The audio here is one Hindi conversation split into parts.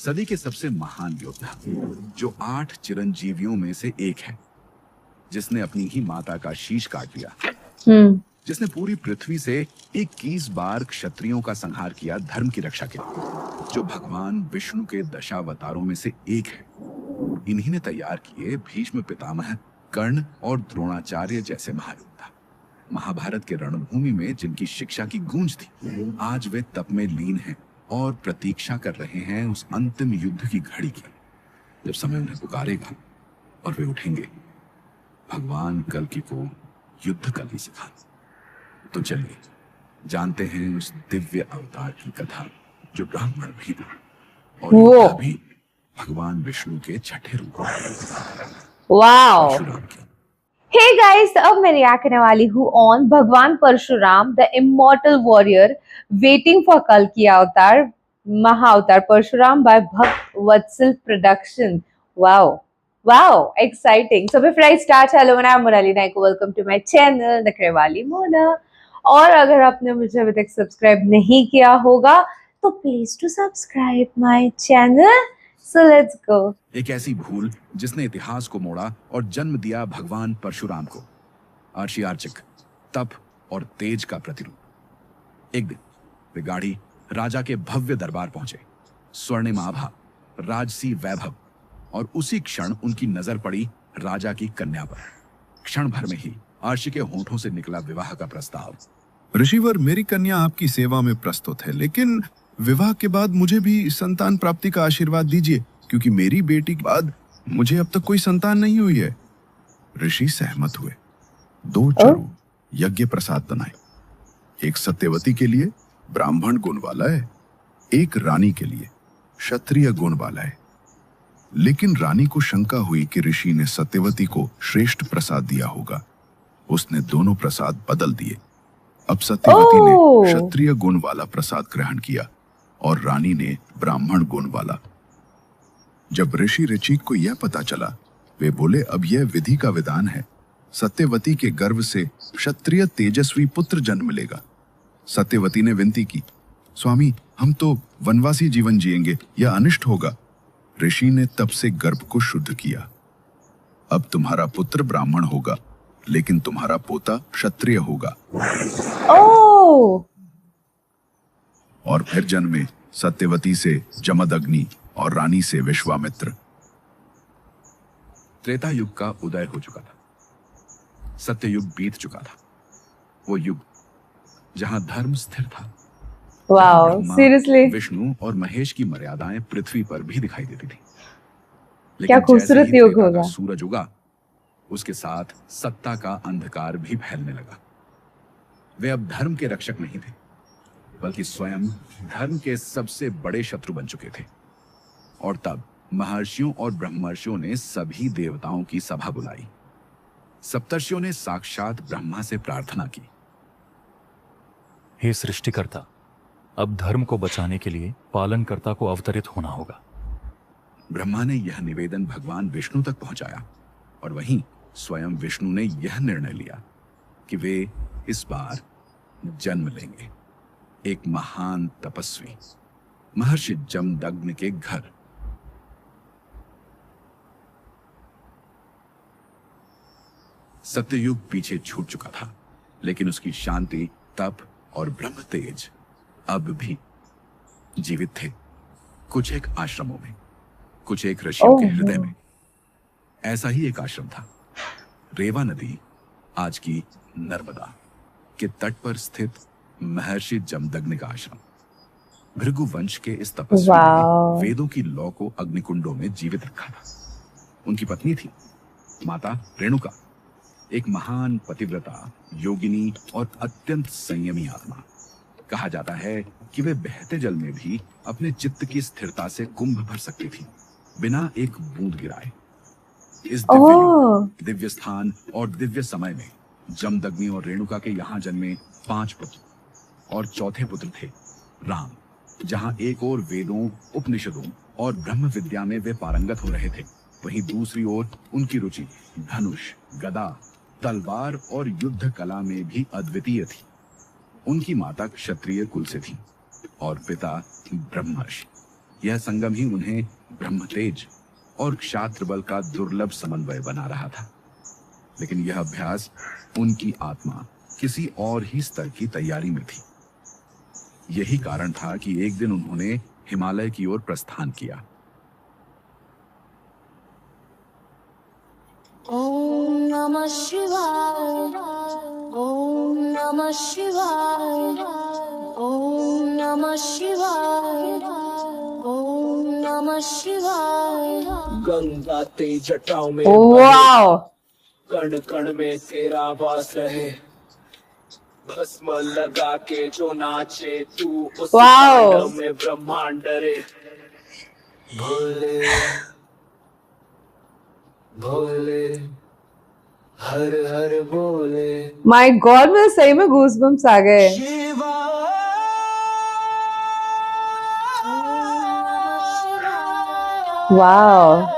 सदी के सबसे महान योद्धा, जो 8 चिरंजीवियों में से एक है, जिसने अपनी ही माता का शीश काट लिया, जिसने पूरी पृथ्वी से 21 बार क्षत्रियों का संहार किया धर्म की रक्षा के लिए, जो भगवान विष्णु के दशावतारों में से एक है। इन्हीं ने तैयार किए भीष्म पितामह, कर्ण और द्रोणाचार्य जैसे महायोद्धा। महाभारत के रणभूमि में जिनकी शिक्षा की गूंज थी, आज वे तप में लीन हैं और प्रतीक्षा कर रहे हैं उस अंतिम युद्ध की घड़ी की, जब समय उन्हें पुकारेगा और वे उठेंगे भगवान कल्कि को युद्ध कला सिखाने। तो चलिए जानते हैं उस दिव्य अवतार की कथा, जो ब्राह्मण भी था और योद्धा भी भगवान विष्णु के छठे रूप परशुराम की। हे गाइस, अब मैं रिएक्ट करने वाली हूँ ऑन भगवान Parashuram, the immortal warrior waiting for कल्कि avatar, Mahavatar Parashuram by Bhaktavatsal production. Wow, exciting. So before I start, hello, I'm Monali Naik. Welcome to my channel, नखरे वाली मोना। और अगर आपने मुझे अभी तक सब्सक्राइब नहीं किया होगा तो please to subscribe my channel. So let's go. एक ऐसी भूल जिसने इतिहास को मोड़ा और जन्म दिया भगवान परशुराम को, आर्षियार्चिक, तप और तेज का प्रतिरूप। एक दिन वे गाड़ी राजा के भव्य दरबार पहुंचे, स्वर्णिम आभा, राजसी वैभव, और उसी क्षण उनकी नजर पड़ी राजा की कन्या पर। क्षण भर में ही आर्षि के होठों से निकला विवाह का प्रस्ताव। ऋषिवर, मेरी कन्या आपकी सेवा में प्रस्तुत है, लेकिन विवाह के बाद मुझे भी संतान प्राप्ति का आशीर्वाद दीजिए, क्योंकि मेरी बेटी के बाद मुझे अब तक कोई संतान नहीं हुई है। ऋषि सहमत हुए। 2 चरु यज्ञ प्रसाद बनाए, एक सत्यवती के लिए ब्राह्मण गुण वाला है, एक रानी के लिए क्षत्रिय गुण वाला है। लेकिन रानी को शंका हुई कि ऋषि ने सत्यवती को श्रेष्ठ प्रसाद दिया होगा। उसने दोनों प्रसाद बदल दिए। अब सत्यवती ने क्षत्रिय गुण वाला प्रसाद ग्रहण किया और रानी ने ब्राह्मण गुण वाला। जब ऋषि ऋचिक को यह पता चला, वे बोले, अब यह विधि का विधान है, सत्यवती के गर्भ से क्षत्रिय तेजस्वी पुत्र जन्म लेगा। सत्यवती ने विनती की, स्वामी, हम तो वनवासी जीवन जिएंगे, यह अनिष्ट होगा। ऋषि ने तब से गर्भ को शुद्ध किया। अब तुम्हारा पुत्र ब्राह्मण होगा, लेकिन तुम्हारा पोता क्षत्रिय होगा। और फिर जन्मे सत्यवती से जमदग्नि और रानी से विश्वामित्र। त्रेता युग का उदय हो चुका था, सत्ययुग बीत चुका था, वो युग जहां धर्म स्थिर था। सीरियसली विष्णु और महेश की मर्यादाएं पृथ्वी पर भी दिखाई देती थी। क्या खूबसूरत युग होगा। सूरज उगा, उसके साथ सत्ता का अंधकार भी फैलने लगा। वे अब धर्म के रक्षक नहीं थे, बल्कि स्वयं धर्म के सबसे बड़े शत्रु बन चुके थे। और तब महर्षियों और ब्रह्मर्षियों ने सभी देवताओं की सभा बुलाई। सप्तर्षियों ने साक्षात ब्रह्मा से प्रार्थना की, हे सृष्टिकर्ता, अब धर्म को बचाने के लिए पालनकर्ता को अवतरित होना होगा। ब्रह्मा ने यह निवेदन भगवान विष्णु तक पहुंचाया और वहीं स्वयं विष्णु ने यह निर्णय लिया कि वे इस बार जन्म लेंगे एक महान तपस्वी महर्षि जमदग्नि के घर। सत्ययुग पीछे छूट चुका था, लेकिन उसकी शांति, तप और ब्रह्म तेज अब भी जीवित थे। कुछ एक आश्रमों में, कुछ एक ऋषियों के हृदय में। ऐसा ही एक आश्रम था, रेवा नदी, आज की नर्मदा के तट पर स्थित महर्षि जमदग्नि का आश्रम। भृगु वंश के इस तपस्वी ने वेदों की लौ को अग्निकुंडों में जीवित रखा था। उनकी पत्नी थी माता रेणुका, एक महान पतिव्रता, योगिनी और अत्यंत संयमी आत्मा। कहा जाता है कि वे बहते जल में भी अपने चित्त की स्थिरता से कुंभ भर सकती थी, बिना एक बूंद गिराए। इस दिव्य स्थान और दिव्य समय में जमदग्नि और रेणुका के यहाँ जन्मे 5 पुत्र, और चौथे पुत्र थे राम। जहाँ एक ओर वेदों, उपनिषदों और ब्रह्म विद्या में वे पारंगत हो रहे थे, वहीं दूसरी ओर उनकी रुचि धनुष, गदा, तलवार और युद्ध कला में भी अद्वितीय थी। उनकी माता क्षत्रिय कुल से थी और पिता ब्रह्मर्षि। यह संगम ही उन्हें ब्रह्मतेज और क्षात्र बल का दुर्लभ समन्वय बना रहा था। लेकिन यह अभ्यास उनकी आत्मा किसी और ही स्तर की तैयारी में थी। यही कारण था कि एक दिन उन्होंने हिमालय की ओर प्रस्थान किया। ओम नमः शिवाय, ओम नमः शिवाय, ओम नमः शिवाय, ओम नमः शिवाय। गंगा तेज जटाओं में वाओ, कण कण में तेरा वास रहे। भस्म लगा के जो नाचे तू उस वाओ। तांडव में ब्रह्मांड डरे। भोले भोले हर हर बोले माय गॉड, मुझे सही में गूज़बम्प्स आ गए। शिवा। वाओ,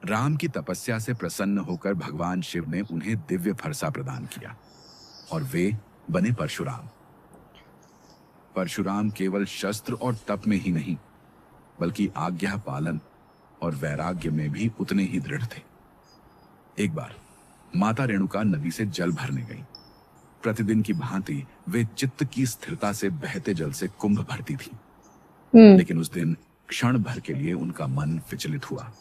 राम की तपस्या से प्रसन्न होकर भगवान शिव ने उन्हें दिव्य फरसा प्रदान किया और वे बने परशुराम। परशुराम केवल शस्त्र और तप में ही नहीं, बल्कि आज्ञा पालन और वैराग्य में भी उतने ही दृढ़ थे। एक बार माता रेणुका नदी से जल भरने गई। प्रतिदिन की भांति वे चित्त की स्थिरता से बहते जल से कुंभ भरती थी। लेकिन उस दिन क्षण भर के लिए उनका मन विचलित हुआ।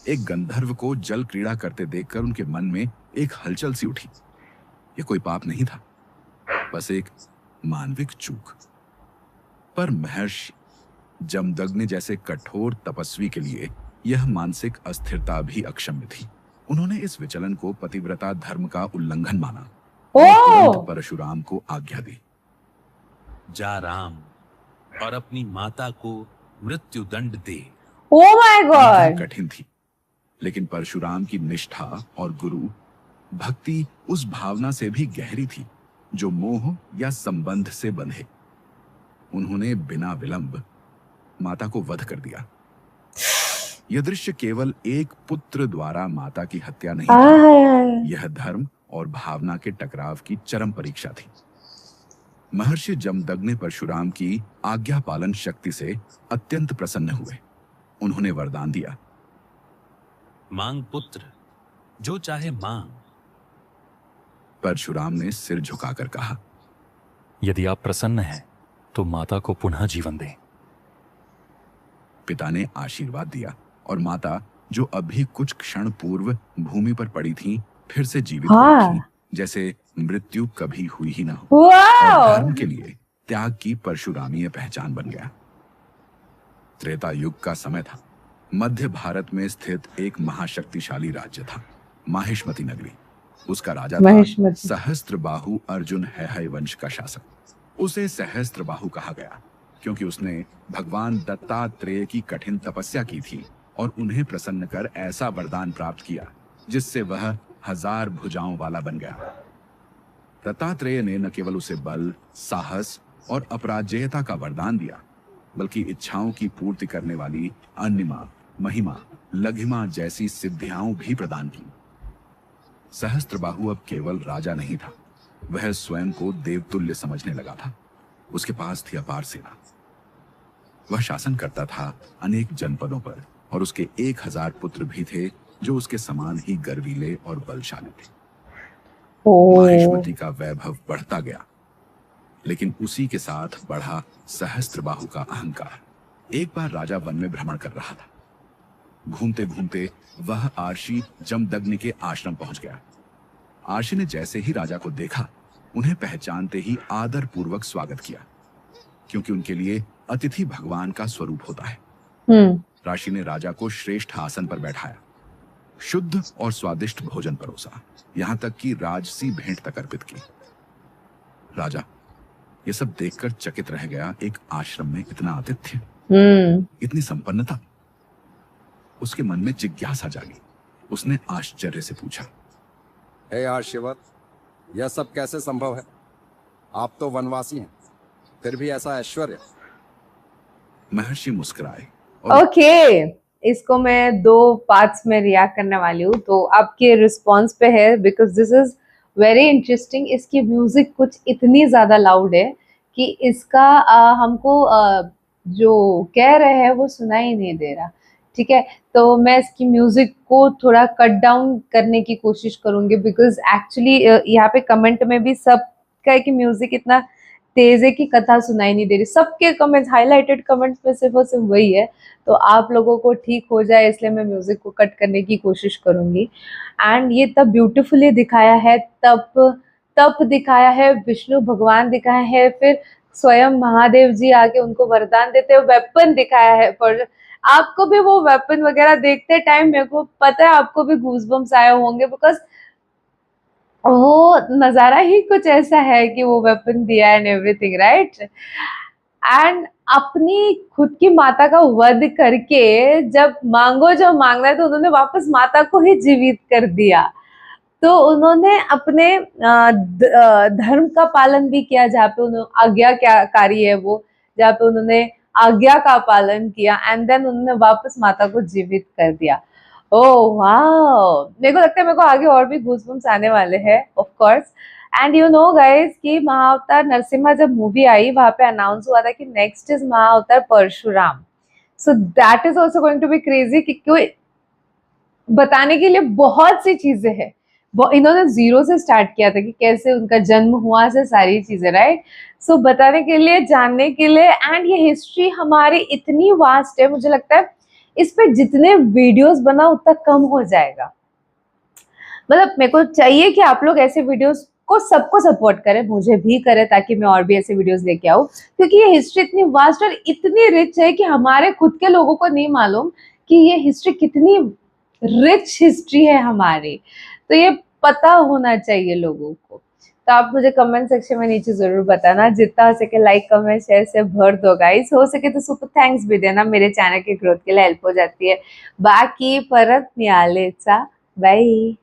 एक गंधर्व को जल क्रीड़ा करते देखकर उनके मन में एक हलचल सी उठी। यह कोई पाप नहीं था, बस एक मानविक चूक। पर महर्षि जमदग्नि जैसे कठोर तपस्वी के लिए यह मानसिक अस्थिरता भी अक्षम्य थी। उन्होंने इस विचलन को पतिव्रता धर्म का उल्लंघन माना और तुरंत परशुराम को आज्ञा दी। जा राम और अपनी माता को मृत्यु दंड दे। ओ माय गॉड, कठिन थी, लेकिन परशुराम की निष्ठा और गुरु भक्ति उस भावना से भी गहरी थी जो मोह या संबंध से बंधे। उन्होंने बिना विलंब माता को वध कर दिया। यह दृश्य केवल एक पुत्र द्वारा माता की हत्या नहीं था, यह धर्म और भावना के टकराव की चरम परीक्षा थी। महर्षि जमदग्नि परशुराम की आज्ञा पालन शक्ति से अत्यंत प्रसन्न हुए। उन्होंने वरदान दिया, मांग पुत्र, जो चाहे मांग। परशुराम ने सिर झुकाकर कहा, यदि आप प्रसन्न हैं तो माता को पुनः जीवन दें। पिता ने आशीर्वाद दिया और माता, जो अभी कुछ क्षण पूर्व भूमि पर पड़ी थी, फिर से जीवित हो उठी, जैसे मृत्यु कभी हुई ही ना हो। और धर्म के लिए त्याग की परशुरामीय पहचान बन गया। त्रेता युग का समय था। मध्य भारत में स्थित एक महाशक्तिशाली राज्य था, माहिष्मती नगरी। उसका राजा था सहस्त्रबाहु अर्जुन हैहय वंश का शासक। उसे सहस्त्रबाहु कहा गया क्योंकि उसने भगवान दत्तात्रेय की कठिन तपस्या की थी और उन्हें प्रसन्न कर ऐसा वरदान प्राप्त किया जिससे वह 1000 भुजाओं वाला बन गया। दत्तात्रेय ने न केवल उसे बल, साहस और अपराजेयता का वरदान दिया, बल्कि इच्छाओं की पूर्ति करने वाली अन्यमा, महिमा, लघिमा जैसी सिद्धियां भी प्रदान की। सहस्त्रबाहु अब केवल राजा नहीं था, वह स्वयं को देवतुल्य समझने लगा था। उसके पास थी अपार सेना। वह शासन करता था अनेक जनपदों पर और उसके 1000 पुत्र भी थे जो उसके समान ही गर्वीले और बलशाली थे। माहिष्मती का वैभव बढ़ता गया, लेकिन उसी के साथ बढ़ा सहस्त्रबाहु का अहंकार। एक बार राजा वन में भ्रमण कर रहा था। घूमते घूमते वह आर्षि जमदग्नि के आश्रम पहुंच गया। आर्षि ने जैसे ही राजा को देखा, उन्हें पहचानते ही आदर पूर्वक स्वागत किया, क्योंकि उनके लिए अतिथि भगवान का स्वरूप होता है। राशि ने राजा को श्रेष्ठ आसन पर बैठाया, शुद्ध और स्वादिष्ट भोजन परोसा, यहाँ तक कि राजसी भेंट तक अर्पित की। राजा ये सब देखकर चकित रह गया। एक आश्रम में इतना आतिथ्य, इतनी संपन्नता। उसके मन में जिज्ञासा जागी। उसने आश्चर्य से पूछा, हे आर्षिवत, यह सब कैसे संभव है? आप तो वनवासी हैं, फिर भी ऐसा ऐश्वर्य। महर्षि मुस्कुराए। ओके, इसको मैं 2 पार्ट्स में रिएक्ट करने वाली हूँ, तो आपके रिस्पॉन्स पे है, because this is very interesting. इसकी म्यूजिक कुछ इतनी ज्यादा लाउड है कि इसका हमको जो कह रहे हैं वो सुनाई नहीं दे रहा। ठीक है, तो मैं इसकी म्यूजिक को थोड़ा कट डाउन करने की कोशिश करूंगी, बिकॉज एक्चुअली यहाँ पे कमेंट में भी सब का कि म्यूजिक इतना तेज है कि कथा सुनाई नहीं दे रही। सबके कमेंट्स, हाईलाइटेड कमेंट्स में सिर्फ और सिर्फ वही है। तो आप लोगों को ठीक हो जाए इसलिए मैं म्यूजिक को कट करने की कोशिश करूंगी। एंड ये तब ब्यूटीफुली दिखाया है, तप दिखाया है, विष्णु भगवान दिखाया है, फिर स्वयं महादेव जी आके उनको वरदान देते हुए वेपन दिखाया है। पर आपको भी वो वेपन वगैरह देखते टाइम मेरे को पता है आपको भी गूज़बम्स आए होंगे, बिकॉज वो नजारा ही कुछ ऐसा है कि वो वेपन दिया एंड एवरीथिंग, राइट। एंड अपनी खुद की माता का वध करके जब मांगो जो मांगना है तो उन्होंने वापस माता को ही जीवित कर दिया। तो उन्होंने अपने धर्म का पालन भी किया, जहाँ पे उन्होंने आज्ञाकारी है वो, जहाँ पे उन्होंने आज्ञा का पालन किया एंड देन उन्होंने वापस माता को जीवित कर दिया। ओह वाह, मेरे को लगता है मेरे को आगे और भी गूज़बम्स आने वाले हैं of course. And you know guys कि महाअवतार नरसिम्हा जब मूवी आई वहां पे अनाउंस हुआ था कि next is Mahavatar Parashuram. So that is also going to be crazy कि क्यों बताने के लिए बहुत सी चीजें हैं। इन्होंने जीरो से स्टार्ट किया था कि कैसे उनका जन्म हुआ से सारी चीजें, राइट। सो बताने के लिए, जानने के लिए, एंड ये हिस्ट्री हमारी इतनी वास्ट है, मुझे लगता है इस पे जितने वीडियोस बना उतना कम हो जाएगा। मतलब मेरे को चाहिए कि आप लोग ऐसे वीडियोस को सबको सपोर्ट करें, मुझे भी करें, ताकि मैं और भी ऐसे वीडियोस लेके आऊं, क्योंकि ये हिस्ट्री इतनी वास्ट और इतनी रिच है कि हमारे खुद के लोगों को नहीं मालूम कि ये हिस्ट्री कितनी रिच हिस्ट्री है हमारी। तो ये पता होना चाहिए लोगों को। तो आप मुझे कमेंट सेक्शन में नीचे जरूर बताना, जितना हो सके लाइक कमेंट शेयर से भर दो गाइस, हो सके तो सुपर थैंक्स भी देना, मेरे चैनल की ग्रोथ के लिए हेल्प हो जाती है। बाकी परत मिळालेचा, बाय।